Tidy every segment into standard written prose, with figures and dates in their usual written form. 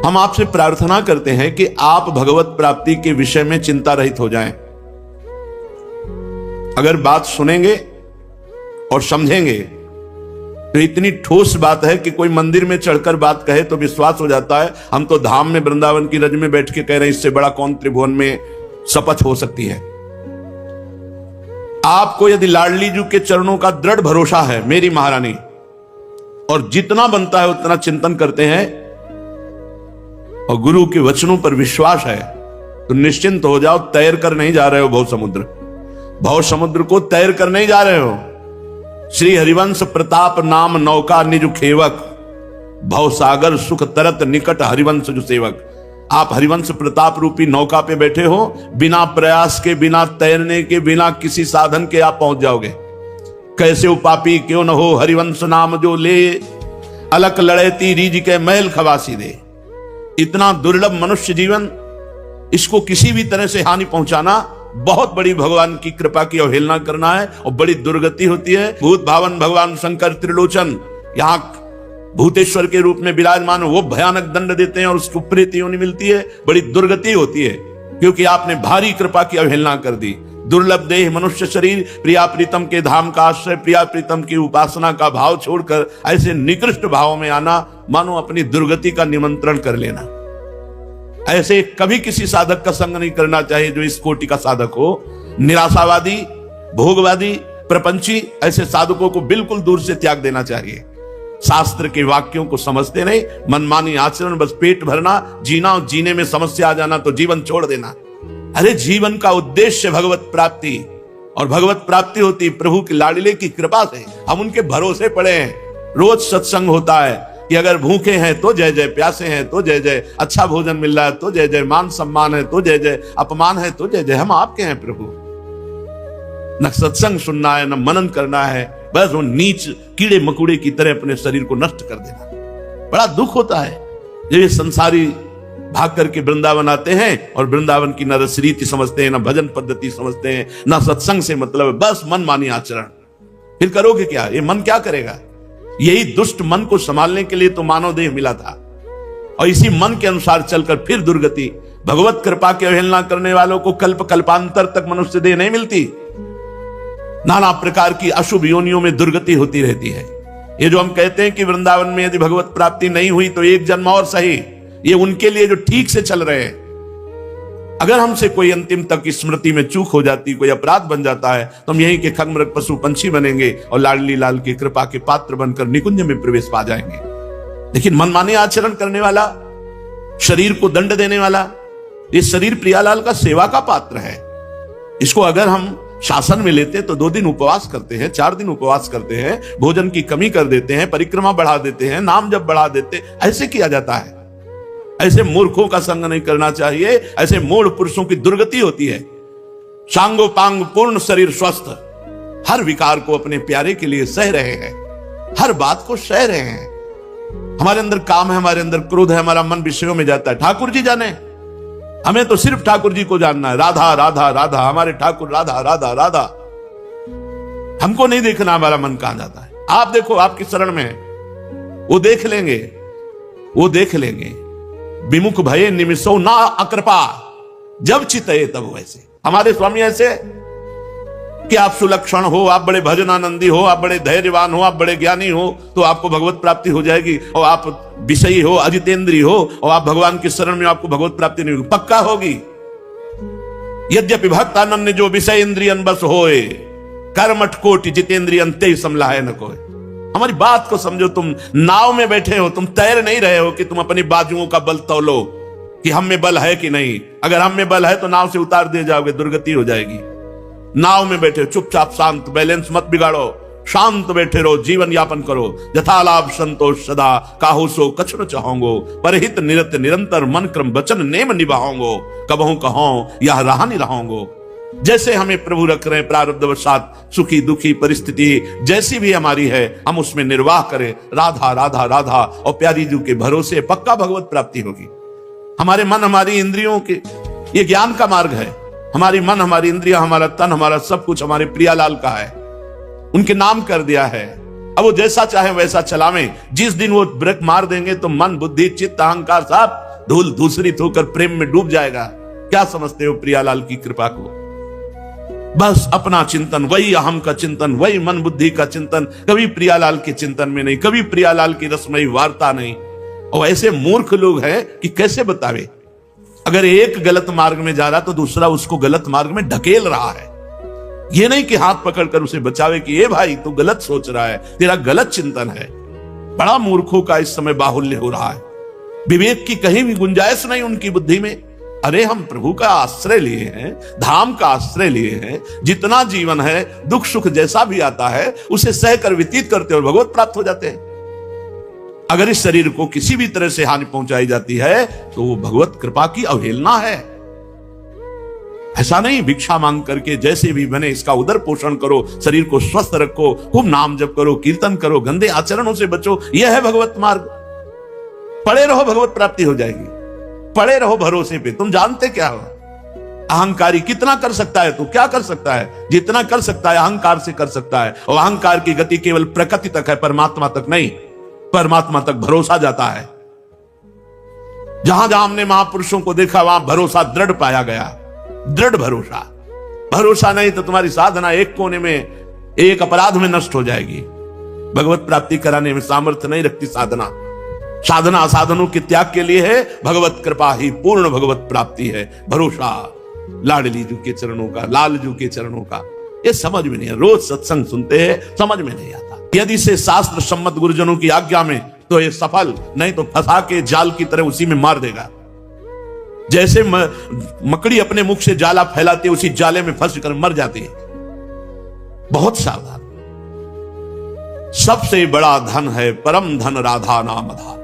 हम आपसे प्रार्थना करते हैं कि आप भगवत प्राप्ति के विषय में चिंता रहित हो जाएं। अगर बात सुनेंगे और समझेंगे तो इतनी ठोस बात है कि कोई मंदिर में चढ़कर बात कहे तो विश्वास हो जाता है। हम तो धाम में वृंदावन की रज में बैठ के कह रहे हैं, इससे बड़ा कौन त्रिभुवन में शपथ हो सकती है। आपको यदि लाडली जी के चरणों का दृढ़ भरोसा है मेरी महारानी, और जितना बनता है उतना चिंतन करते हैं और गुरु के वचनों पर विश्वास है, तो निश्चिंत हो जाओ। तैर कर नहीं जा रहे हो भव समुद्र को तैर कर नहीं जा रहे हो। श्री हरिवंश प्रताप नाम नौका निज खेवक, भव सागर सुख तरत निकट हरिवंश जो सेवक। आप हरिवंश प्रताप रूपी नौका पे बैठे हो, बिना प्रयास के, बिना तैरने के, बिना किसी साधन के आप पहुंच जाओगे। कैसे उपापी क्यों न हो हरिवंश नाम जो ले, अलक लड़ेती रीज के महल खवासी दे। इतना दुर्लभ मनुष्य जीवन, इसको किसी भी तरह से हानि पहुंचाना बहुत बड़ी भगवान की कृपा की अवहेलना करना है और बड़ी दुर्गति होती है। भूत भावन भगवान शंकर त्रिलोचन यहां भूतेश्वर के रूप में विराजमान, वो भयानक दंड देते हैं और उसको प्रेत योनि मिलती है। बड़ी दुर्गति होती है क्योंकि आपने भारी कृपा की अवहेलना कर दी। दुर्लभ देह मनुष्य शरीर, प्रिया प्रीतम के धाम का आश्रय, प्रिया प्रीतम की उपासना का भाव छोड़कर ऐसे निकृष्ट भाव में आना, मानो अपनी दुर्गति का निमंत्रण कर लेना। ऐसे कभी किसी साधक का संग नहीं करना चाहिए जो इस कोटि का साधक हो। निराशावादी, भोगवादी, प्रपंची, ऐसे साधकों को बिल्कुल दूर से त्याग देना चाहिए। शास्त्र के वाक्यों को समझते नहीं, मनमानी आचरण, बस पेट भरना, जीना और जीने में समस्या आ जाना तो जीवन छोड़ देना। अरे जीवन का उद्देश्य भगवत प्राप्ति, और भगवत प्राप्ति होती प्रभु की लाडले की कृपा से। हम उनके भरोसे पड़े हैं। रोज सत्संग होता है कि अगर भूखे हैं तो जय जय, प्यासे हैं तो जय जय, अच्छा भोजन मिल रहा है तो जय जय, मान सम्मान है तो जय जय, अपमान है तो जय जय। हम आपके हैं प्रभु। न सत्संग सुनना है, न मनन करना है, बस वो नीच कीड़े मकुड़े की तरह अपने शरीर को नष्ट कर देना। बड़ा दुख होता है जब ये संसारी भाग करके वृंदावन आते हैं और वृंदावन की न रस रीति समझते हैं, न भजन पद्धति समझते हैं, न सत्संग से मतलब है, बस मन मानी आचरण। फिर करोगे क्या? ये मन क्या करेगा? यही दुष्ट मन को संभालने के लिए तो मानव देह मिला था, और इसी मन के अनुसार चलकर फिर दुर्गति। भगवत कृपा की अवहेलना करने वालों को कल्प कल्पांतर तक मनुष्य देह नहीं मिलती। नाना प्रकार की अशुभ योनियों में दुर्गति होती रहती है। ये जो हम कहते हैं कि वृंदावन में यदि भगवत प्राप्ति नहीं हुई तो एक जन्म और सही, ये उनके लिए जो ठीक से चल रहे हैं। अगर हमसे कोई अंतिम तक स्मृति में चूक हो जाती, कोई अपराध बन जाता है, तो हम यहीं के खगमृग पशु पंछी बनेंगे और लाडली लाल की कृपा के पात्र बनकर निकुंज में प्रवेश पा जाएंगे। लेकिन मनमाने आचरण करने वाला, शरीर को दंड देने वाला, ये शरीर प्रियालाल का सेवा का पात्र है। इसको अगर हम शासन में लेते तो 2 दिन उपवास करते हैं, 4 दिन उपवास करते हैं, भोजन की कमी कर देते हैं, परिक्रमा बढ़ा देते हैं, नाम जब बढ़ा देते, ऐसे किया जाता है। ऐसे मूर्खों का संग नहीं करना चाहिए। ऐसे मूढ़ पुरुषों की दुर्गति होती है। सांगो पांग पूर्ण शरीर स्वस्थ, हर विकार को अपने प्यारे के लिए सह रहे हैं, हर बात को सह रहे हैं। हमारे अंदर काम है, हमारे अंदर क्रोध है, हमारा मन विषयों में जाता है। ठाकुर जी जाने, हमें तो सिर्फ ठाकुर जी को जानना है। राधा राधा राधा, हमारे ठाकुर राधा राधा राधा। हमको नहीं देखना हमारा मन कहां जाता है। आप देखो, आपकी शरण में वो देख लेंगे, वो देख लेंगे। विमुख भये निमिषो ना अकृपा, जब चितये तब वैसे। हमारे स्वामी ऐसे कि आप सुलक्षण हो, आप बड़े भजनानंदी हो, आप बड़े धैर्यवान हो, आप बड़े ज्ञानी हो, तो आपको भगवत प्राप्ति हो जाएगी। और आप विषयी हो, अजितेंद्री हो, और आप भगवान की शरण में, आपको भगवत प्राप्ति नहीं होगी। पक्का होगी। यद्यपि भक्त अनन्य जो विषय इंद्रियन बस होए, कर्मठ कोटि जितेंद्रियन ते समलाय न कोय। हमारी बात को समझो। तुम नाव में बैठे हो, तुम तैर नहीं रहे हो कि तुम अपनी बाजुओं का बल तौलो कि हम में बल है कि नहीं। अगर हम में बल है तो नाव से उतार दिए जाओगे, दुर्गति हो जाएगी। नाव में बैठे चुपचाप शांत, बैलेंस मत बिगाड़ो, शांत बैठे रहो, जीवन यापन करो। यथालाभ संतोष सदा, काहू सो कछु न चाहोंगो, परहित निरत निरंतर मन क्रम वचन नेम निभाओंगो, कबहू कहो यह रहा नहीं रहोंगो। जैसे हमें प्रभु रख रहे हैं प्रारब्धवशात, सुखी दुखी परिस्थिति जैसी भी हमारी है, हम उसमें निर्वाह करें। राधा राधा राधा, और प्यारी जी के भरोसे पक्का भगवत प्राप्ति होगी। हमारे मन, हमारी इंद्रियों के, ये ज्ञान का मार्ग है। हमारी मन, हमारी इंद्रिया, हमारा तन, हमारा सब कुछ हमारे प्रियालाल का है। उनके नाम कर दिया है। अब वो जैसा चाहे वैसा चलावें। जिस दिन वो ब्रेक मार देंगे तो मन, बुद्धि, चित्त, अहंकार सब धूल धूसरित होकर प्रेम में डूब जाएगा। क्या समझते हो प्रियालाल की कृपा को? बस अपना चिंतन, वही अहम का चिंतन, वही मन बुद्धि का चिंतन, कभी प्रियालाल के चिंतन में नहीं, कभी प्रियालाल की रसमयी वार्ता नहीं। और ऐसे मूर्ख लोग हैं कि कैसे बतावे, अगर एक गलत मार्ग में जा रहा तो दूसरा उसको गलत मार्ग में ढकेल रहा है। ये नहीं कि हाथ पकड़कर उसे बचावे कि ये भाई तू गलत सोच रहा है, तेरा गलत चिंतन है। बड़ा मूर्खों का इस समय बाहुल्य हो रहा है, विवेक की कहीं भी गुंजाइश नहीं उनकी बुद्धि में। अरे हम प्रभु का आश्रय लिए हैं, धाम का आश्रय लिए हैं, जितना जीवन है दुख सुख जैसा भी आता है उसे सहकर व्यतीत करते और भगवत प्राप्त हो जाते हैं। अगर इस शरीर को किसी भी तरह से हानि पहुंचाई जाती है तो वो भगवत कृपा की अवहेलना है। ऐसा नहीं भिक्षा मांग करके जैसे भी बने इसका उदर पोषण करो, शरीर को स्वस्थ रखो, खूब नाम जप करो, कीर्तन करो, गंदे आचरणों से बचो, यह है भगवत मार्ग। पड़े रहो, भगवत प्राप्ति हो जाएगी। पड़े रहो भरोसे पे। तुम जानते क्या हो, अहंकारी कितना कर सकता है, तो क्या कर सकता है? जितना कर सकता है अहंकार से कर सकता है, और अहंकार की गति केवल प्रकृति तक है, परमात्मा तक नहीं। परमात्मा तक भरोसा जाता है। जहां जहां हमने महापुरुषों को देखा वहां भरोसा दृढ़ पाया गया, दृढ़ भरोसा। भरोसा नहीं तो तुम्हारी साधना एक कोने में, एक अपराध में नष्ट हो जाएगी। भगवत प्राप्ति कराने में सामर्थ्य नहीं रखती साधना। साधना साधनों के त्याग के लिए है, भगवत कृपा ही पूर्ण भगवत प्राप्ति है। भरोसा लाडली जू के चरणों का, लाल जू के चरणों का, ये समझ में नहीं है। रोज सत्संग सुनते हैं, समझ में नहीं आता। यदि से शास्त्र सम्मत गुरुजनों की आज्ञा में तो ये सफल, नहीं तो फंसा के जाल की तरह उसी में मार देगा। जैसे मकड़ी अपने मुख से जाला फैलाती है, उसी जाले में फंस कर मर जाती है। बहुत सावधान। सबसे बड़ा धन है परम धन राधा नाम आधार।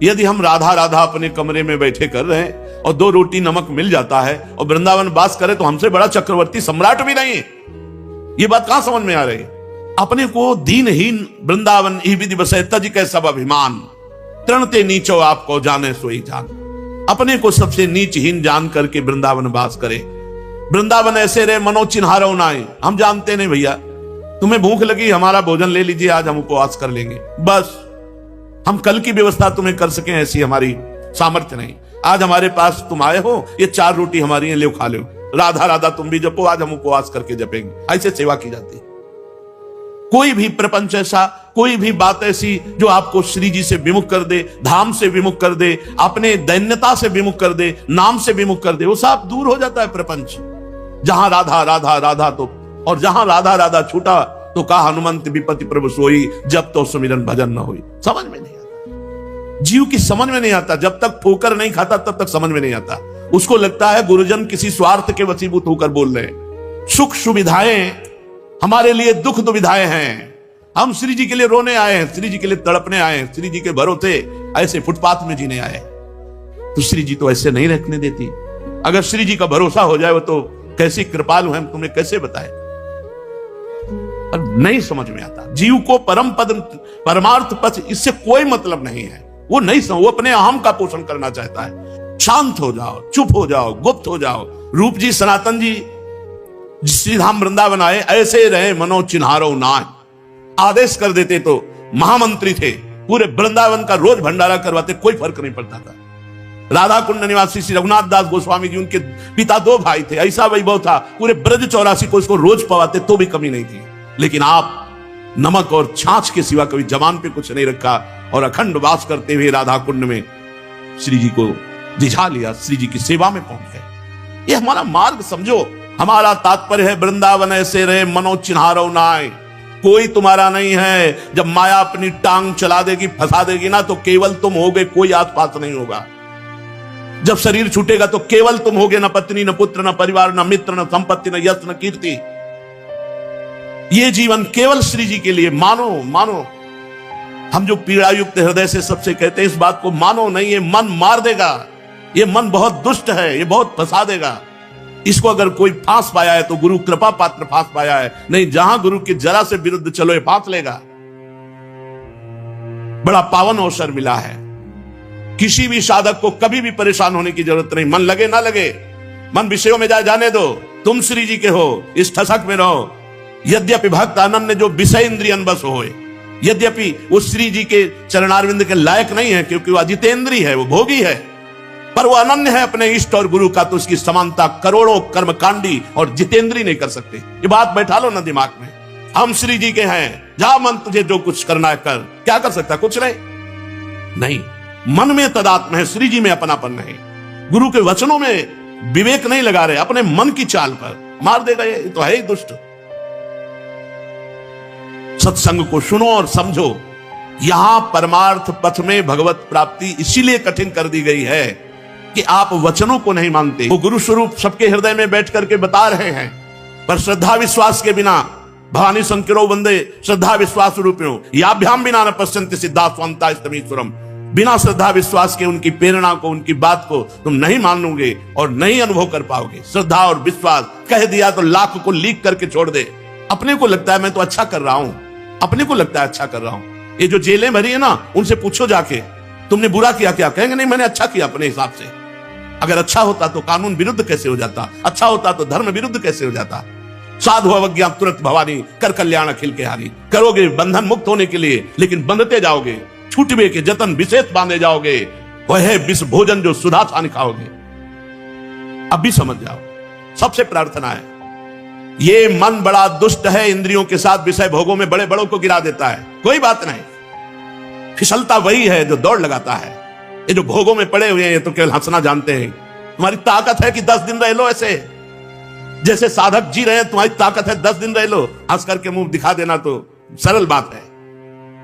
यदि हम राधा राधा अपने कमरे में बैठे कर रहे हैं और 2 रोटी नमक मिल जाता है और वृंदावन वास करे तो हमसे बड़ा चक्रवर्ती सम्राट भी नहीं है। ये बात कहां समझ में आ रही है? अपने को दीनहीन वृंदावन ही विधि बसे तज के सब अभिमान, तृणते नीचो आपको जाने सोई जान। अपने को सबसे नीचहीन जान करके वृंदावन वास करे। वृंदावन ऐसे रहे मनो चिन्हारो नाए। हम जानते नहीं भैया, तुम्हें भूख लगी, हमारा भोजन ले लीजिए, आज हम उपवास कर लेंगे, बस हम कल की व्यवस्था तुम्हें कर सकें ऐसी हमारी सामर्थ्य नहीं। आज हमारे पास तुम आए हो, ये 4 रोटी हमारी है, ले खा लो। राधा राधा तुम भी जपो, आज हम उपवास करके जपेंगे। ऐसे सेवा की जाती है। कोई भी प्रपंच ऐसा, कोई भी बात ऐसी जो आपको श्री जी से विमुख कर दे, धाम से विमुख कर दे, अपने दैन्यता से विमुख कर दे, नाम से विमुख कर दे, वो सब दूर हो जाता है प्रपंच। जहां राधा राधा राधा तो, और जहां राधा राधा छूटा तो कहा हनुमंत विपति प्रभु सोई, जब तो सुमिरन भजन न हुई। समझ में नहीं आता, जीव की समझ में नहीं आता। जब तक ठोकर नहीं खाता तब तक समझ में नहीं आता। उसको लगता है गुरुजन किसी स्वार्थ के वशीभूत होकर बोल रहे हैं। सुख सुविधाएं हमारे लिए दुख दुविधाएं हैं। हम श्री जी के लिए रोने आए हैं, श्री जी के लिए तड़पने आए हैं, श्री जी के भरोसे ऐसे फुटपाथ में जीने आए। तो श्री जी तो ऐसे नहीं रखने देती। अगर श्री जी का भरोसा हो जाए वो तो कैसी कृपालु है, तुम्हें कैसे बताए। नहीं समझ में आता। जीव को परम पद परमार्थ पथ इससे कोई मतलब नहीं है। वो नहीं वो अपने अहम का पोषण करना चाहता है। शांत हो जाओ, चुप हो जाओ, गुप्त हो जाओ। रूप जी सनातन जी श्री धाम वृंदावन आए, ऐसे रहे मनो चिन्हारो नाय। आदेश कर देते तो महामंत्री थे, पूरे वृंदावन का रोज भंडारा करवाते, कोई फर्क नहीं पड़ता था। राधा कुंड निवासी श्री रघुनाथ दास गोस्वामी जी, उनके पिता 2 भाई थे, ऐसा वैभव था, पूरे ब्रज 84 को इसको रोज पवाते तो भी कमी नहीं थी। लेकिन आप नमक और छाछ के सिवा कभी जबान पे कुछ नहीं रखा और अखंड वास करते हुए राधा कुंड में श्री जी को रिझा लिया, श्री जी की सेवा में पहुंच गए। ये हमारा मार्ग समझो। हमारा तात्पर्य है वृंदावन ऐसे रहे मनो चिन्हारो नाय। कोई तुम्हारा नहीं है। जब माया अपनी टांग चला देगी, फंसा देगी ना, तो केवल तुम होगे, कोई आस पास नहीं होगा। जब शरीर छूटेगा तो केवल तुम होगे, न पत्नी, न पुत्र, न परिवार, न मित्र, न संपत्ति, न यश, न कीर्ति। ये जीवन केवल श्री जी के लिए। मानो मानो, हम जो पीड़ा युक्त हृदय से सबसे कहते हैं इस बात को, मानो नहीं, ये मन मार देगा। ये मन बहुत दुष्ट है, ये बहुत फंसा देगा। इसको अगर कोई फांस पाया है तो गुरु कृपा पात्र फांस पाया है, नहीं जहां गुरु की जरा से विरुद्ध चलो ये फांस लेगा। बड़ा पावन अवसर मिला है। किसी भी साधक को कभी भी परेशान होने की जरूरत नहीं। मन लगे ना लगे, मन विषयों में जाने दो। तुम श्री जी के हो, इस ठसक में रहो। यद्यपि भक्त अनन्य जो विषय इंद्रियन बस होए, यद्यपि वो श्री जी के चरणारविंद के लायक नहीं है, क्योंकि वो अजितेंद्री है, वो भोगी है, पर वो अनन्य है अपने इष्ट और गुरु का, तो उसकी समानता करोड़ों कर्मकांडी और जितेंद्री नहीं कर सकते। ये बात बैठा लो ना दिमाग में। हम श्री जी के हैं, जा मन तुझे जो कुछ करना है कर। क्या कर सकता? कुछ नहीं। मन में तदात्म है, श्री जी में अपनापन नहीं। गुरु के वचनों में विवेक नहीं लगा रहे, अपने मन की चाल पर मार देगा। ये तो है ही दुष्ट। सत्संग को सुनो और समझो। यहां परमार्थ पथ में भगवत प्राप्ति इसीलिए कठिन कर दी गई है कि आप वचनों को नहीं मानते। वो गुरु स्वरूप सबके हृदय में बैठ करके बता रहे हैं, पर श्रद्धा विश्वास के बिना भवानी संकिरो वंदे श्रद्धा विश्वास रूपियों याभ्याम बिना न पश्यन्ति सिद्धा स्वांता स्तमीश्वरम। बिना श्रद्धा विश्वास के उनकी प्रेरणा को, उनकी बात को तुम नहीं मानोगे और नहीं अनुभव कर पाओगे। श्रद्धा और विश्वास कह दिया तो लाख को लीक करके छोड़ दे। अपने को लगता है मैं तो अच्छा कर रहा हूं, अपने को लगता है अच्छा कर रहा हूं। ये जो जेलें भरी है ना, उनसे पूछो जाके तुमने बुरा किया क्या? कहेंगे नहीं मैंने अच्छा किया अपने हिसाब से। अगर अच्छा होता तो कानून विरुद्ध कैसे हो जाता? अच्छा होता तो धर्म विरुद्ध कैसे हो जाता? साधु अवज्ञा तुरंत भवानी कर कल्याण अखिल के हारी। करोगे बंधन मुक्त होने के लिए, लेकिन बंधते जाओगे, छूटवे के जतन विशेष बांधे जाओगे। वह है विष भोजन जो सुधा छान खाओगे। अब भी समझ जाओ। सबसे प्रार्थना है, ये मन बड़ा दुष्ट है, इंद्रियों के साथ विषय भोगों में बड़े बड़ों को गिरा देता है। कोई बात नहीं, फिसलता वही है जो दौड़ लगाता है। ये जो भोगों में पड़े हुए हैं, ये तो केवल हंसना जानते हैं। तुम्हारी ताकत है कि 10 दिन रह लो ऐसे, जैसे साधक जी रहे हैं। तुम्हारी ताकत है 10 दिन रह लो, हंस करके मुंह दिखा देना तो सरल बात है।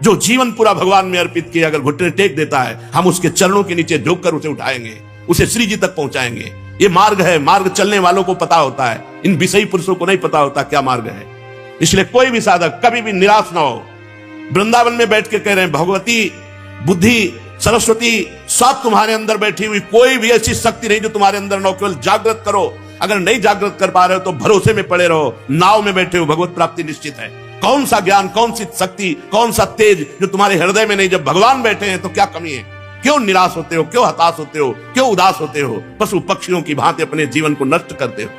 जो जीवन पूरा भगवान में अर्पित किया, अगर घुटने टेक देता है, हम उसके चरणों के नीचे झुक कर उसे उठाएंगे, उसे श्री जी तक पहुंचाएंगे। ये मार्ग है, मार्ग चलने वालों को पता होता है, इन विषयी पुरुषों को नहीं पता होता क्या मार्ग है। इसलिए कोई भी साधक कभी भी निराश ना हो। वृंदावन में बैठ के कह रहे हैं, भगवती बुद्धि सरस्वती सब तुम्हारे अंदर बैठी हुई, कोई भी ऐसी शक्ति नहीं जो तुम्हारे अंदर ना हो। केवल जागृत करो। अगर नहीं जागृत कर पा रहे हो तो भरोसे में पड़े रहो, नाव में बैठे हो, भगवत प्राप्ति निश्चित है। कौन सा ज्ञान, कौन सी शक्ति, कौन सा तेज जो तुम्हारे हृदय में नहीं? जब भगवान बैठे हैं तो क्या कमी है? क्यों निराश होते हो? क्यों हताश होते हो? क्यों उदास होते हो? पशु पक्षियों की भांति अपने जीवन को नष्ट करते हो।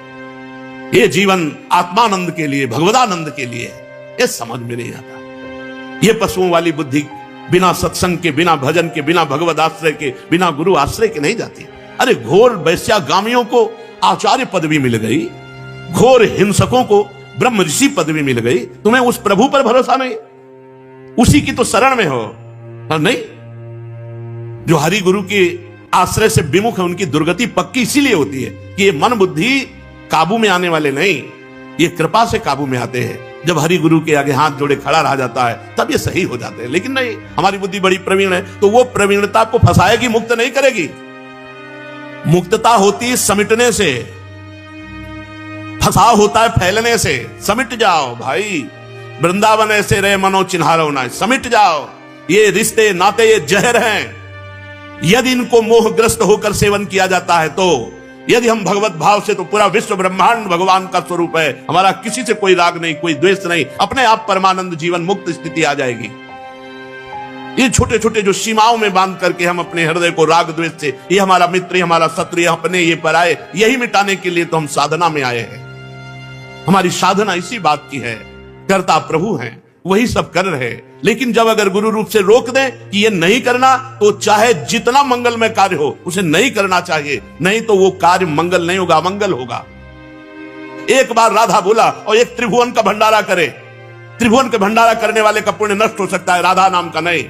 ये जीवन आत्मानंद के लिए, भगवदानंद के लिए है। ये समझ में नहीं आता। ये पशुओं वाली बुद्धि बिना सत्संग के, बिना भजन के, बिना भगवद आश्रय के, बिना गुरु आश्रय के नहीं जाती। अरे घोर वैश्यागामियों को आचार्य पदवी मिल गई, घोर हिंसकों को ब्रह्म ऋषि पदवी मिल गई। तुम्हें उस प्रभु पर भरोसा नहीं? उसी की तो शरण में हो। और नहीं, जो हरि गुरु के आश्रय से विमुख है, उनकी दुर्गति पक्की इसीलिए होती है कि ये मन बुद्धि काबू में आने वाले नहीं, ये कृपा से काबू में आते हैं। जब हरि गुरु के आगे हाथ जोड़े खड़ा रह जाता है, तब ये सही हो जाते हैं। लेकिन नहीं, हमारी बुद्धि बड़ी प्रवीण है, तो वो प्रवीणता को फंसाएगी, मुक्त नहीं करेगी। मुक्तता होती है समिटने से, फंसाव होता है फैलने से। समिट जाओ भाई, वृंदावन ऐसे रहे मनो चिन्हारो ना, समिट जाओ। ये रिश्ते नाते ये जहर हैं। यदि इनको मोहग्रस्त होकर सेवन किया जाता है, तो यदि हम भगवत भाव से, तो पूरा विश्व ब्रह्मांड भगवान का स्वरूप है। हमारा किसी से कोई राग नहीं, कोई द्वेष नहीं, अपने आप परमानंद जीवन मुक्त स्थिति आ जाएगी। ये छोटे छोटे जो सीमाओं में बांध करके हम अपने हृदय को राग द्वेष से, ये हमारा मित्र, ये हमारा शत्रु, ये अपने, ये पराये, यही मिटाने के लिए तो हम साधना में आए हैं। हमारी साधना इसी बात की है। कर्ता प्रभु हैं, वही सब कर रहे हैं। लेकिन जब अगर गुरु रूप से रोक दें कि ये नहीं करना, तो चाहे जितना मंगलमय कार्य हो उसे नहीं करना चाहिए। नहीं तो वो कार्य मंगल नहीं होगा, अमंगल होगा। एक बार राधा बोला और एक त्रिभुवन का भंडारा करे। त्रिभुवन का भंडारा करने वाले का पुण्य नष्ट हो सकता है, राधा नाम का नहीं।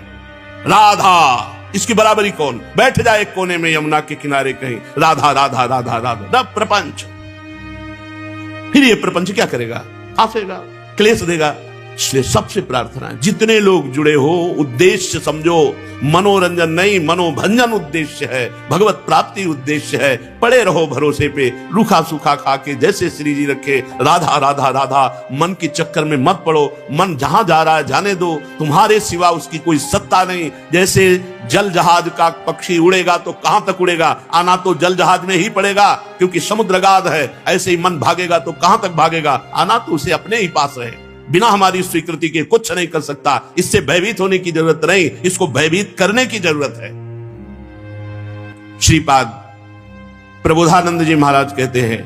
राधा, इसकी बराबरी कौन? बैठ जाए एक कोने में यमुना के किनारे कहीं, राधा राधा राधा राधा, प्रपंच। फिर ये प्रपंच क्या करेगा? हंसेगा, क्लेश देगा। इसलिए सबसे प्रार्थना है, जितने लोग जुड़े हो, उद्देश्य समझो, मनोरंजन नहीं मनोभंजन उद्देश्य है, भगवत प्राप्ति उद्देश्य है। पड़े रहो भरोसे पे, रूखा सूखा खा के जैसे श्री जी रखे, राधा राधा राधा। मन के चक्कर में मत पड़ो। मन जहां जा रहा है जाने दो, तुम्हारे सिवा उसकी कोई सत्ता नहीं। जैसे जल जहाज का पक्षी उड़ेगा तो कहां तक उड़ेगा? आना तो जल जहाज में ही पड़ेगा, क्योंकि समुद्रगाध है। ऐसे ही मन भागेगा तो कहां तक भागेगा? आना तो उसे अपने ही पास है। बिना हमारी स्वीकृति के कुछ नहीं कर सकता। इससे भयभीत होने की जरूरत नहीं, इसको भयभीत करने की जरूरत है। श्रीपाद प्रबोधानंद जी महाराज कहते हैं,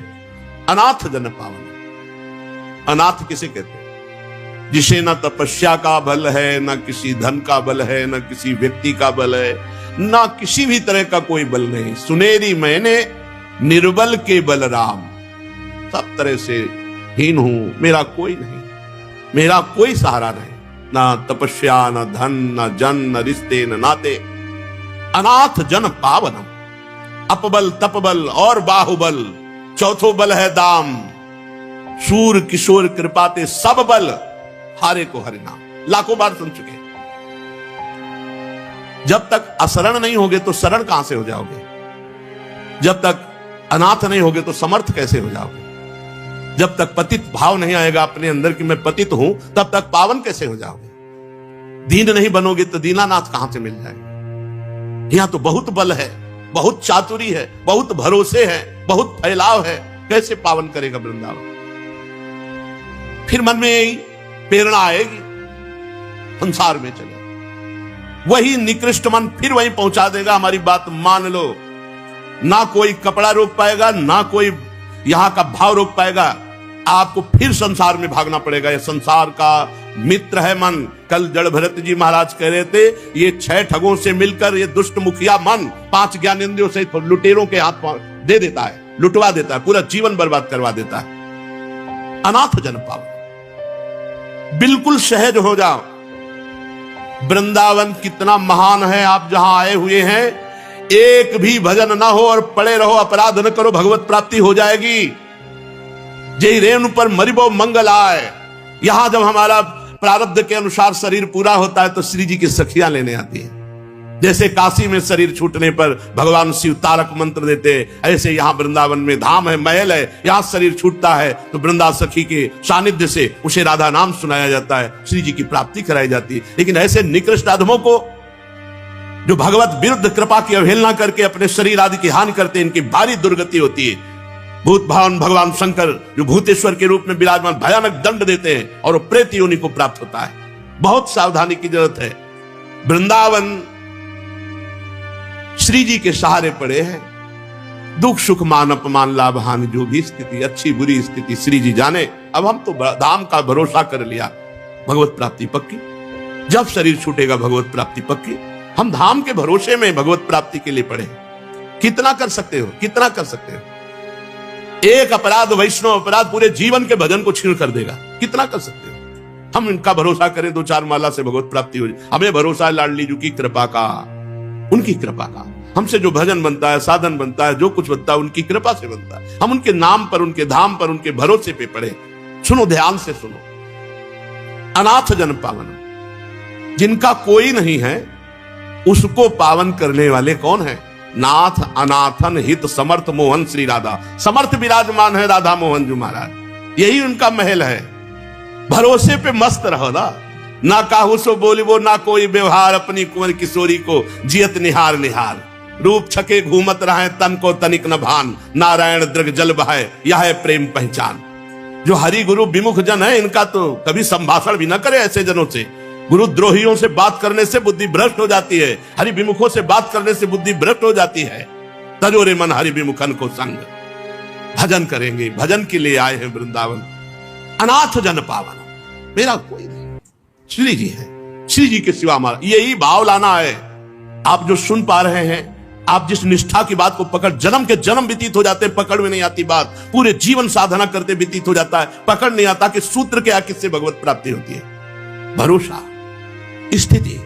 अनाथ जन पावन। अनाथ किसे कहते हैं? जिसे न तपस्या का बल है, न किसी धन का बल है, न किसी व्यक्ति का बल है, न किसी भी तरह का कोई बल नहीं। सुनेरी मैंने निर्बल के बल राम, सब तरह से हीन हूं, मेरा कोई नहीं, मेरा कोई सहारा नहीं, ना तपस्या, न धन, न जन, न रिश्ते, न नाते। अनाथ जन पावनम, अपबल तपबल और बाहुबल, चौथो बल है दाम। सूर किशोर कृपाते सब बल, हारे को हरि नाम। लाखों बार सुन चुके। जब तक अशरण नहीं होगे तो शरण कहां से हो जाओगे? जब तक अनाथ नहीं होगे तो समर्थ कैसे हो जाओगे? जब तक पतित भाव नहीं आएगा अपने अंदर कि मैं पतित हूं, तब तक पावन कैसे हो जाओगे? दीन नहीं बनोगे तो दीनानाथ कहां से मिल जाएगा? यहां तो बहुत बल है, बहुत चातुरी है, बहुत भरोसे है, बहुत फैलाव है, कैसे पावन करेगा वृंदावन? फिर मन में प्रेरणा आएगी, संसार में चले, वही निकृष्ट मन फिर वहीं पहुंचा देगा। हमारी बात मान लो, ना कोई कपड़ा रोक पाएगा, ना कोई यहां का भाव रोक पाएगा। आपको फिर संसार में भागना पड़ेगा। यह संसार का मित्र है मन। कल जड़ भरत जी महाराज कह रहे थे, ये 6 ठगों से मिलकर ये दुष्ट मुखिया मन 5 ज्ञानेंद्रियों से लुटेरों के हाथ दे देता है, लुटवा देता है, पूरा जीवन बर्बाद करवा देता है। अनाथ जन पावन, बिल्कुल सहज हो जाओ। वृंदावन कितना महान है। आप जहां आए हुए हैं, एक भी भजन ना हो और पड़े रहो, अपराध न करो, भगवत प्राप्ति हो जाएगी। जय रेणु पर मरिबो मंगल आए। यहां जब हमारा प्रारब्ध के अनुसार शरीर पूरा होता है तो श्री जी की सखियां लेने आती है। जैसे काशी में शरीर छूटने पर भगवान शिव तारक मंत्र देते, ऐसे यहां वृंदावन में धाम है, महल है, यहां शरीर छूटता है तो वृंदा सखी के सानिध्य से उसे राधा नाम सुनाया जाता है, श्री जी की प्राप्ति कराई जाती है। लेकिन ऐसे निकृष्ट आदमों को, जो भगवत विरुद्ध कृपा की अवहेलना करके अपने शरीर आदि की हानि करते हैं, इनकी भारी दुर्गति होती है। भूत भावन भगवान शंकर जो भूतेश्वर के रूप में विराजमान भयानक दंड देते हैं और वो प्रेत योनि को प्राप्त होता है। बहुत सावधानी की जरूरत है। वृंदावन श्री जी के सहारे पड़े हैं। दुख सुख मान अपमान लाभ हानि जो भी स्थिति, अच्छी बुरी स्थिति श्री जी जाने। अब हम तो धाम का भरोसा कर लिया, भगवत प्राप्ति पक्की। जब शरीर छूटेगा भगवत प्राप्ति पक्की। हम धाम के भरोसे में भगवत प्राप्ति के लिए पड़े। कितना कर सकते हो, कितना कर सकते हो? एक अपराध, वैष्णव अपराध पूरे जीवन के भजन को छीन कर देगा। कितना कर सकते हो? हम इनका भरोसा करें 2-4 माला से भगवत प्राप्ति हो जाए। हमें भरोसा है लाडली जी की कृपा का, उनकी कृपा का। हमसे जो भजन बनता है, साधन बनता है, जो कुछ बनता है उनकी कृपा से बनता है। हम उनके नाम पर, उनके धाम पर, उनके भरोसे पे पड़े। सुनो, ध्यान से सुनो। अनाथ जन पावन, जिनका कोई नहीं है उसको पावन करने वाले कौन है? नाथ अनाथन हित समर्थ मोहन श्री राधा। समर्थ विराजमान है राधा मोहन जी महाराज, यही उनका महल है। भरोसे पे मस्त रहो ना काहू सो बोलिबो, ना कोई व्यवहार, अपनी कुंवर किशोरी को जियत निहार निहार। रूप छके घूमत रहे, तन को तनिक न भान, नारायण दृग जल बहाए, यह है प्रेम पहचान। जो हरि गुरु विमुख जन है, इनका तो कभी संभाषण भी न करे ऐसे जनों से। गुरु द्रोहियों से बात करने से बुद्धि भ्रष्ट हो जाती है, हरि विमुखों से बात करने से बुद्धि भ्रष्ट हो जाती है। तजोरे मन हरि विमुखन को संग। भजन करेंगे, भजन के लिए आए हैं वृंदावन। अनाथ जन पावन, मेरा कोई नहीं, श्री जी है। श्री जी के सिवा हमारा, यही भाव लाना है। आप जो सुन पा रहे हैं, आप जिस निष्ठा की बात को पकड़, जन्म के जन्म व्यतीत हो जाते हैं, पकड़ में नहीं आती बात। पूरे जीवन साधना करते व्यतीत हो जाता है, पकड़ नहीं आता कि सूत्र क्या, किससे भगवत प्राप्ति होती है। भरोसा, स्थिति,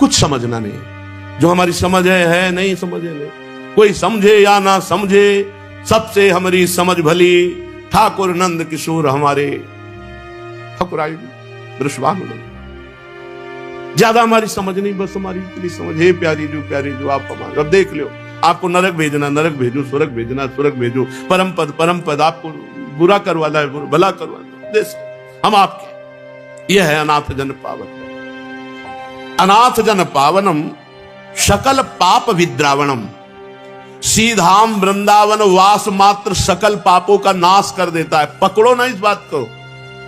कुछ समझना नहीं। जो हमारी समझ है नहीं, समझे नहीं। कोई समझे या ना समझे, सबसे हमारी समझ भली। ठाकुर नंद किशोर हमारे ठकुराई वृषभानु। ज्यादा हमारी समझ नहीं, बस हमारी इतनी समझ है, प्यारी जो आप हमारे। अब देख लो, आपको नरक भेजना, नरक भेजो, स्वर्ग भेजना, स्वर्ग भेजो, परम पद। आपको बुरा करवाना है, भला करवाना, हम आपके। यह है अनाथ जन पावन। अनाथ जन पावनम सकल पाप विद्रावणम। सीधाम वृंदावन वास मात्र सकल पापों का नाश कर देता है। पकड़ो ना इस बात को।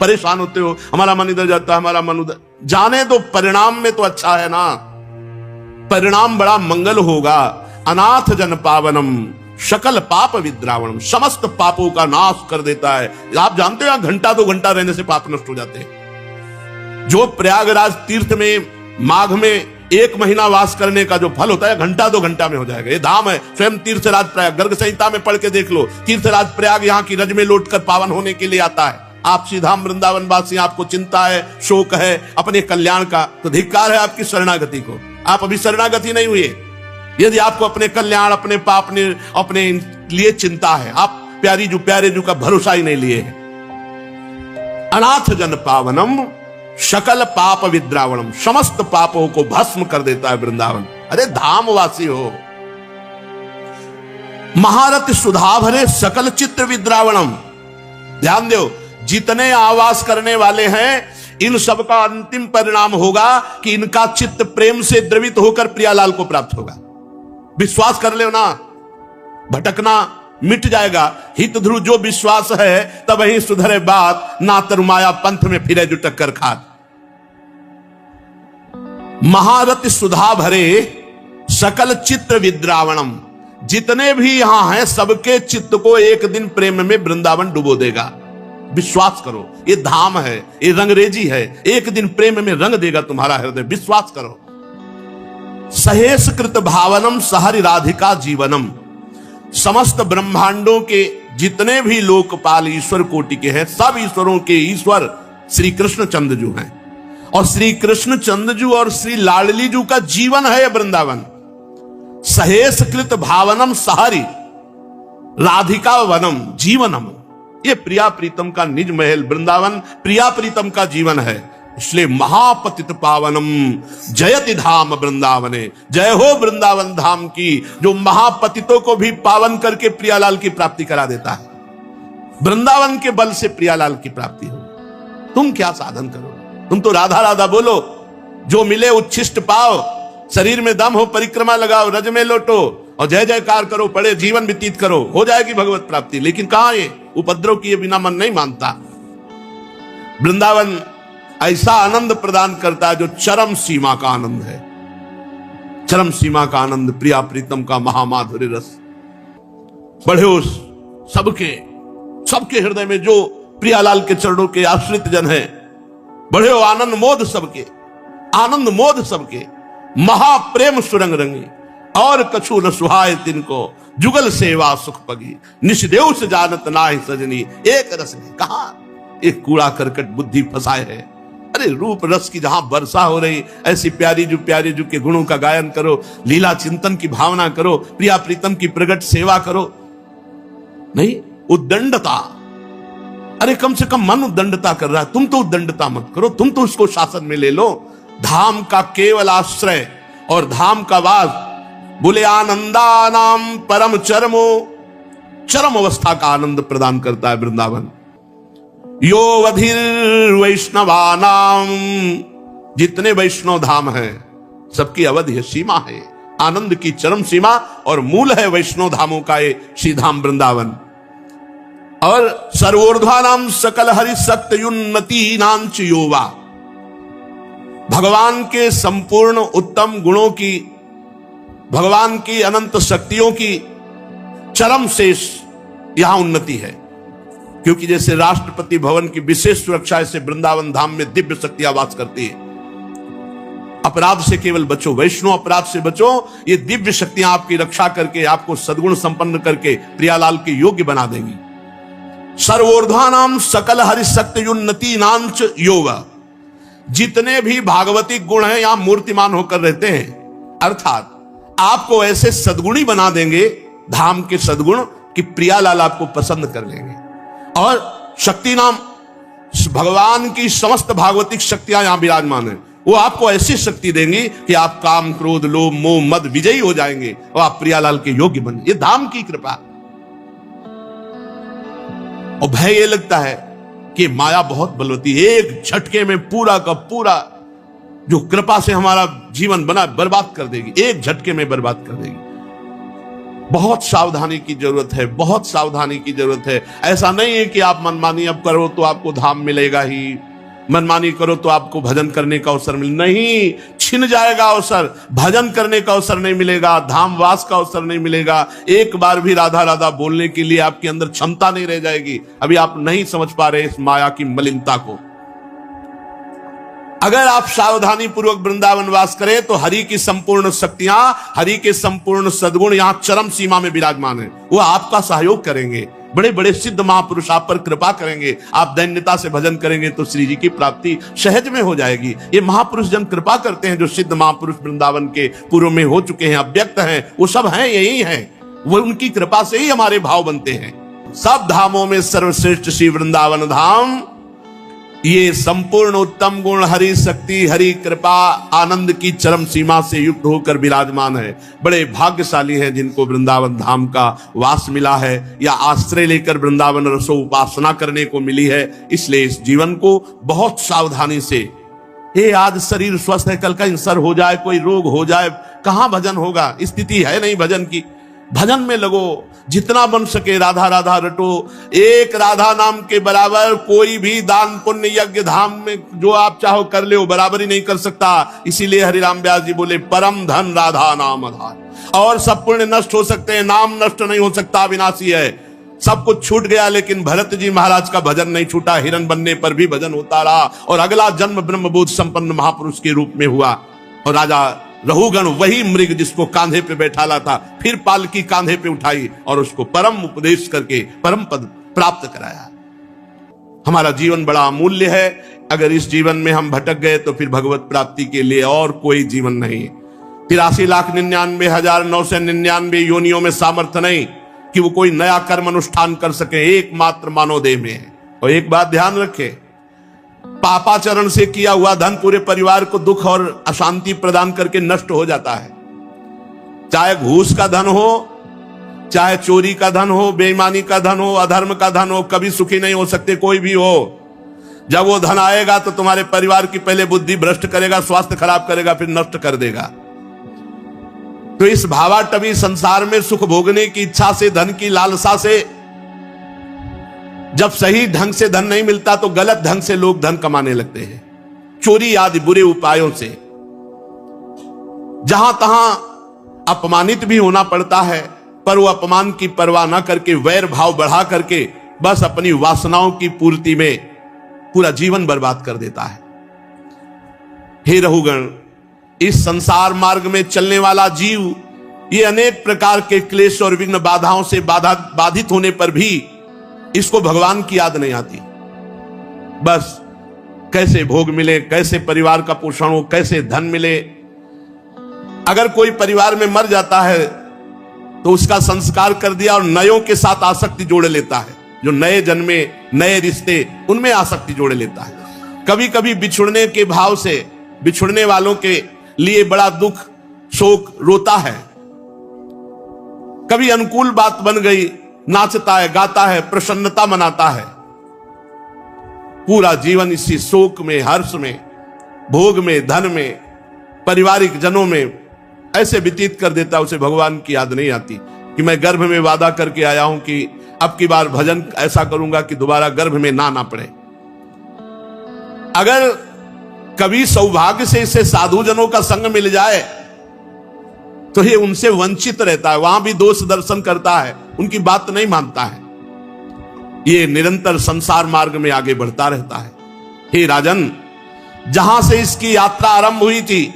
परेशान होते हो, हमारा मन इधर जाता है, हमारा मन उधर, जाने दो। परिणाम में तो अच्छा है ना, परिणाम बड़ा मंगल होगा। अनाथ जन पावनम सकल पाप विद्रावणम, समस्त पापों का नाश कर देता है। आप जानते हो, घंटा 2 घंटा रहने से पाप नष्ट हो जाते हैं। जो प्रयागराज तीर्थ में माघ में 1 महीना वास करने का जो फल होता है, घंटा 2 घंटा में हो जाएगा। ये धाम है स्वयं तीर्थराज प्रयाग। गर्ग संहिता में पढ़ के देख लो, तीर्थराज प्रयाग यहाँ की रज में लौटकर पावन होने के लिए आता है। आप श्रीधाम वृंदावन वासी, आपको चिंता है, शोक है अपने कल्याण का, तो धिक्कार है आपकी शरणागति को। आप अभी शरणागति नहीं हुए। यदि आपको अपने कल्याण, अपने पाप, अपने लिए चिंता है, आप प्यारे जू का भरोसा ही नहीं लिए है। अनाथ जन पावनम शकल पाप विद्रावणम, समस्त पापों को भस्म कर देता है वृंदावन। अरे धामवासी हो। महारथ सुधा भरे सकल चित्र विद्रावणम। ध्यान दो, जितने आवास करने वाले हैं इन सब का अंतिम परिणाम होगा कि इनका चित्त प्रेम से द्रवित होकर प्रियालाल को प्राप्त होगा। विश्वास कर ले ना, भटकना मिट जाएगा। हित ध्रुव जो विश्वास है तब वही सुधरे बात, ना तरुमाया पंथ में फिरे जो टक्कर खात। महारथ सुधा भरे सकल चित्र विद्रावणम, जितने भी यहां हैं सबके चित्त को एक दिन प्रेम में वृंदावन डुबो देगा। विश्वास करो, ये धाम है, ये रंगरेजी है, एक दिन प्रेम में रंग देगा तुम्हारा हृदय। विश्वास करो। सहेस कृत भावनम सहरि राधिका जीवनम, समस्त ब्रह्मांडों के जितने भी लोकपाल ईश्वर कोटि के हैं, सब ईश्वरों के ईश्वर श्री कृष्ण चंद्रजू हैं। और श्री कृष्ण चंद्रजू और श्री लाडली जू का जीवन है वृंदावन। सहेस कृत भावनम सहरि राधिका वनम जीवनम, ये प्रिया प्रीतम का निज महल वृंदावन प्रिया प्रीतम का जीवन है। इसलिए महापतित पावनम जयति धाम वृंदावने, जय हो वृंदावन धाम की, जो महापतितों को भी पावन करके प्रियालाल की प्राप्ति करा देता है। वृंदावन के बल से प्रियालाल की प्राप्ति हो। तुम क्या साधन करो, तुम तो राधा राधा बोलो, जो मिले उच्छिष्ट पाओ, शरीर में दम हो परिक्रमा लगाओ, रज में लौटो और जय जयकार करो, पड़े जीवन व्यतीत करो, हो जाएगी भगवत प्राप्ति। लेकिन कहां ये उपद्रव किए बिना मन नहीं मानता। वृंदावन ऐसा आनंद प्रदान करता है जो चरम सीमा का आनंद है। चरम सीमा का आनंद, प्रिया प्रीतम का महामाधुर्य रस। बढ़े उस सबके हृदय में जो प्रियालाल के चरणों के आश्रित जन हैं, बढ़े हो आनंद मोद सबके, आनंद मोद सबके, महाप्रेम सुरंग रंगी और कछु न सुहाय तिनको, जुगल सेवा सुख पगी, निष्देव से जानत नाहि सजनी, एक रस ने कहा। एक कूड़ा करकट बुद्धि फंसाए है। अरे रूप रस की जहां वर्षा हो रही, ऐसी प्यारी जू के गुणों का गायन करो, लीला चिंतन की भावना करो, प्रिया प्रीतम की प्रगट सेवा करो। नहीं उद्दंडता, अरे कम से कम मन उद्दंडता कर रहा है, तुम तो उद्दंडता मत करो, तुम तो उसको शासन में ले लो। धाम का केवल आश्रय और धाम का वास, बोले आनंदा नाम परम चरमो, चरम अवस्था का आनंद प्रदान करता है वृंदावन। यो वधिर वैष्णवानाम, जितने वैष्णव धाम हैं सबकी अवधि है, सीमा है, आनंद की चरम सीमा और मूल है वैष्णव धामों का ये श्रीधाम वृंदावन। और सर्वोर्ध्वानाम सकल हरि शक्ति उन्नति नांच योवा, भगवान के संपूर्ण उत्तम गुणों की, भगवान की अनंत शक्तियों की चरम शेष यहां उन्नति है। क्योंकि जैसे राष्ट्रपति भवन की विशेष सुरक्षा ऐसे वृंदावन धाम में दिव्य शक्तियां वास करती है। अपराध से केवल बचो, वैष्णव अपराध से बचो, ये दिव्य शक्तियां आपकी रक्षा करके, आपको सद्गुण संपन्न करके प्रियालाल के योग्य बना देंगी। सर्वोर्ध्वानाम सकल हरि शक्ति उन्नति नांच योगा, जितने भी भागवतिक गुण हैं यहां मूर्तिमान होकर रहते हैं। अर्थात आपको ऐसे सद्गुणी बना देंगे, धाम के सद्गुण, कि प्रियालाल आपको पसंद कर लेंगे। और शक्ति नाम, भगवान की समस्त भागवतिक शक्तियां यहां विराजमान है, वो आपको ऐसी शक्ति देंगी कि आप काम क्रोध लोभ मोह मद विजयी हो जाएंगे और आप प्रियालाल के योग्य बने। ये धाम की कृपा। और भय ये लगता है कि माया बहुत बलवती, एक झटके में पूरा का पूरा जो कृपा से हमारा जीवन बना बर्बाद कर देगी, एक झटके में बर्बाद कर देगी। बहुत सावधानी की जरूरत है, बहुत सावधानी की जरूरत है। ऐसा नहीं है कि आप मनमानी अब करो तो आपको धाम मिलेगा ही, मनमानी करो तो आपको भजन करने का अवसर मिले, नहीं, छिन जाएगा अवसर, भजन करने का अवसर नहीं मिलेगा, धाम वास का अवसर नहीं मिलेगा। एक बार भी राधा राधा बोलने के लिए आपके अंदर क्षमता नहीं रह जाएगी। अभी आप नहीं समझ पा रहे इस माया की मलिनता को। अगर आप सावधानी पूर्वक वृंदावन वास करें तो हरि की संपूर्ण शक्तियां, हरि के संपूर्ण सद्गुण यहां चरम सीमा में विराजमान है। वो आपका सहयोग करेंगे। बड़े बड़े सिद्ध महापुरुष आप पर कृपा करेंगे। आप दैन्यता से भजन करेंगे तो श्री जी की प्राप्ति सहज में हो जाएगी। ये महापुरुष जन कृपा करते हैं। जो सिद्ध महापुरुष वृंदावन के पूर्व में हो चुके हैं, अव्यक्त हैं, वो सब हैं, यही हैं। वो उनकी कृपा से ही हमारे भाव बनते हैं। सब धामों में सर्वश्रेष्ठ श्री वृंदावन धाम, ये संपूर्ण उत्तम गुण, हरि शक्ति, हरि कृपा, आनंद की चरम सीमा से युक्त होकर विराजमान है। बड़े भाग्यशाली हैं जिनको वृंदावन धाम का वास मिला है या आश्रय लेकर वृंदावन रसो उपासना करने को मिली है। इसलिए इस जीवन को बहुत सावधानी से, ये आज शरीर स्वस्थ है, कल कैंसर हो जाए, कोई रोग हो जाए, कहां भजन होगा? स्थिति है नहीं भजन की। भजन में लगो, जितना बन सके राधा राधा रटो। एक राधा नाम के बराबर कोई भी दान पुण्य यज्ञ धाम में जो आप चाहो कर ले, वो बराबरी नहीं कर सकता। इसीलिए हरिराम व्यास जी बोले परम धन राधा नाम आधार। और सब पुण्य नष्ट हो सकते हैं, नाम नष्ट नहीं हो सकता, अविनाशी है। सब कुछ छूट गया, लेकिन भरत जी महाराज का भजन नहीं छूटा। हिरण बनने पर भी भजन होता रहा और अगला जन्म ब्रह्मबोध संपन्न महापुरुष के रूप में हुआ। और राजा रहुगण वही मृग जिसको कांधे पे बैठाला था, फिर पालकी कांधे पे उठाई और उसको परम उपदेश करके परम पद प्राप्त कराया। हमारा जीवन बड़ा अमूल्य है। अगर इस जीवन में हम भटक गए तो फिर भगवत प्राप्ति के लिए और कोई जीवन नहीं। 83,99,999 योनियों में सामर्थ्य नहीं कि वो कोई नया कर्म अनुष्ठान कर सके, एकमात्र मानव देह में है। और एक बात ध्यान रखे, पापाचरण से किया हुआ धन पूरे परिवार को दुख और अशांति प्रदान करके नष्ट हो जाता है। चाहे घूस का धन हो, चाहे चोरी का धन हो, बेईमानी का धन हो, अधर्म का धन हो, कभी सुखी नहीं हो सकते कोई भी हो। जब वो धन आएगा तो तुम्हारे परिवार की पहले बुद्धि भ्रष्ट करेगा, स्वास्थ्य खराब करेगा, फिर नष्ट कर देगा। तो इस भावाटवी संसार में सुख भोगने की इच्छा से, धन की लालसा से, जब सही ढंग से धन नहीं मिलता तो गलत ढंग से लोग धन कमाने लगते हैं, चोरी आदि बुरे उपायों से। जहां तहां अपमानित भी होना पड़ता है, पर वो अपमान की परवाह न करके वैर भाव बढ़ा करके बस अपनी वासनाओं की पूर्ति में पूरा जीवन बर्बाद कर देता है। हे रहुगण, इस संसार मार्ग में चलने वाला जीव ये अनेक प्रकार के क्लेश और विघ्न बाधाओं से बाधित होने पर भी इसको भगवान की याद नहीं आती। बस कैसे भोग मिले, कैसे परिवार का पोषण हो, कैसे धन मिले। अगर कोई परिवार में मर जाता है तो उसका संस्कार कर दिया और नयों के साथ आसक्ति जोड़ लेता है। जो नए जन्मे, नए रिश्ते, उनमें आसक्ति जोड़ लेता है। कभी कभी बिछुड़ने के भाव से बिछुड़ने वालों के लिए बड़ा दुख, शोक, रोता है। कभी अनुकूल बात बन गई, नाचता है, गाता है, प्रसन्नता मनाता है। पूरा जीवन इसी शोक में, हर्ष में, भोग में, धन में, पारिवारिक जनों में ऐसे व्यतीत कर देता, उसे भगवान की याद नहीं आती कि मैं गर्भ में वादा करके आया हूं कि अब की बार भजन ऐसा करूंगा कि दोबारा गर्भ में ना पड़े। अगर कभी सौभाग्य से इसे साधु जनों का संग मिल जाए तो ये उनसे वंचित रहता है, वहां भी दोष दर्शन करता है, उनकी बात नहीं मानता है। ये निरंतर संसार मार्ग में आगे बढ़ता रहता है। हे राजन, जहां से इसकी यात्रा आरंभ हुई थी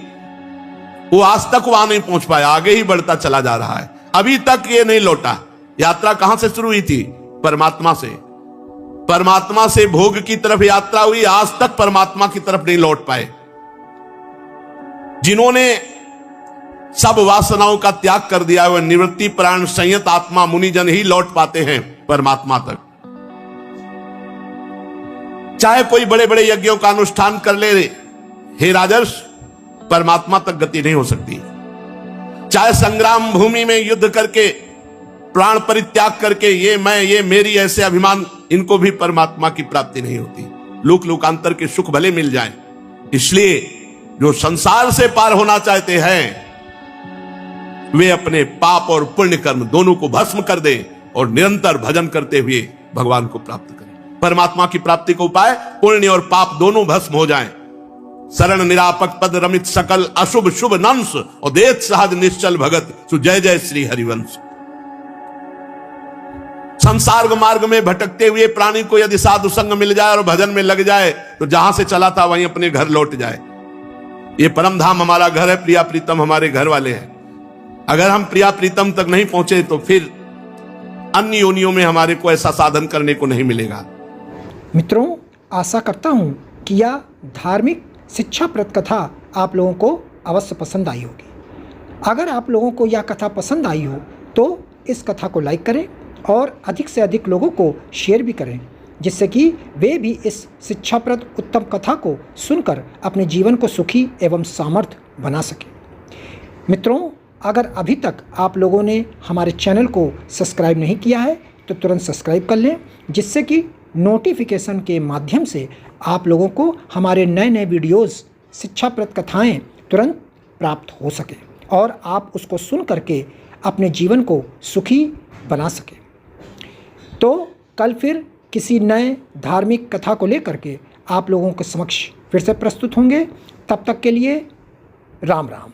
वो आज तक वहां नहीं पहुंच पाया, आगे ही बढ़ता चला जा रहा है। अभी तक ये नहीं लौटा। यात्रा कहां से शुरू हुई थी? परमात्मा से। परमात्मा से भोग की तरफ यात्रा हुई, आज तक परमात्मा की तरफ नहीं लौट पाए। जिन्होंने सब वासनाओं का त्याग कर दिया, वह निवृत्ति प्राण संयत आत्मा मुनिजन ही लौट पाते हैं परमात्मा तक। चाहे कोई बड़े बड़े यज्ञों का अनुष्ठान कर ले, हे राजर्ष, परमात्मा तक गति नहीं हो सकती। चाहे संग्राम भूमि में युद्ध करके, प्राण परित्याग करके, ये मैं, ये मेरी, ऐसे अभिमान, इनको भी परमात्मा की प्राप्ति नहीं होती। लोक लोकांतर के सुख भले मिल जाएं। इसलिए जो संसार से पार होना चाहते हैं वे अपने पाप और पुण्य कर्म दोनों को भस्म कर दें और निरंतर भजन करते हुए भगवान को प्राप्त करें। परमात्मा की प्राप्ति का उपाय पुण्य और पाप दोनों भस्म हो जाएं। शरण निरापक पद रमित सकल अशुभ शुभ नंस और देत सहज निश्चल भगत सु जय जय श्री हरिवंश। संसार मार्ग में भटकते हुए प्राणी को यदि साधु संग मिल जाए और भजन में लग जाए तो जहां से चला था वहीं अपने घर लौट जाए। ये परम धाम हमारा घर है, प्रिया प्रीतम हमारे घर वाले हैं। अगर हम प्रिया प्रीतम तक नहीं पहुंचे तो फिर अन्य योनियों में हमारे को ऐसा साधन करने को नहीं मिलेगा। मित्रों, आशा करता हूं कि यह धार्मिक शिक्षाप्रद कथा आप लोगों को अवश्य पसंद आई होगी। अगर आप लोगों को यह कथा पसंद आई हो तो इस कथा को लाइक करें और अधिक से अधिक लोगों को शेयर भी करें, जिससे कि वे भी इस शिक्षाप्रद उत्तम कथा को सुनकर अपने जीवन को सुखी एवं सामर्थ्य बना सकें। मित्रों, अगर अभी तक आप लोगों ने हमारे चैनल को सब्सक्राइब नहीं किया है तो तुरंत सब्सक्राइब कर लें, जिससे कि नोटिफिकेशन के माध्यम से आप लोगों को हमारे नए नए वीडियोस, शिक्षाप्रद कथाएं तुरंत प्राप्त हो सके और आप उसको सुन करके अपने जीवन को सुखी बना सकें। तो कल फिर किसी नए धार्मिक कथा को लेकर के आप लोगों के समक्ष फिर से प्रस्तुत होंगे। तब तक के लिए राम राम।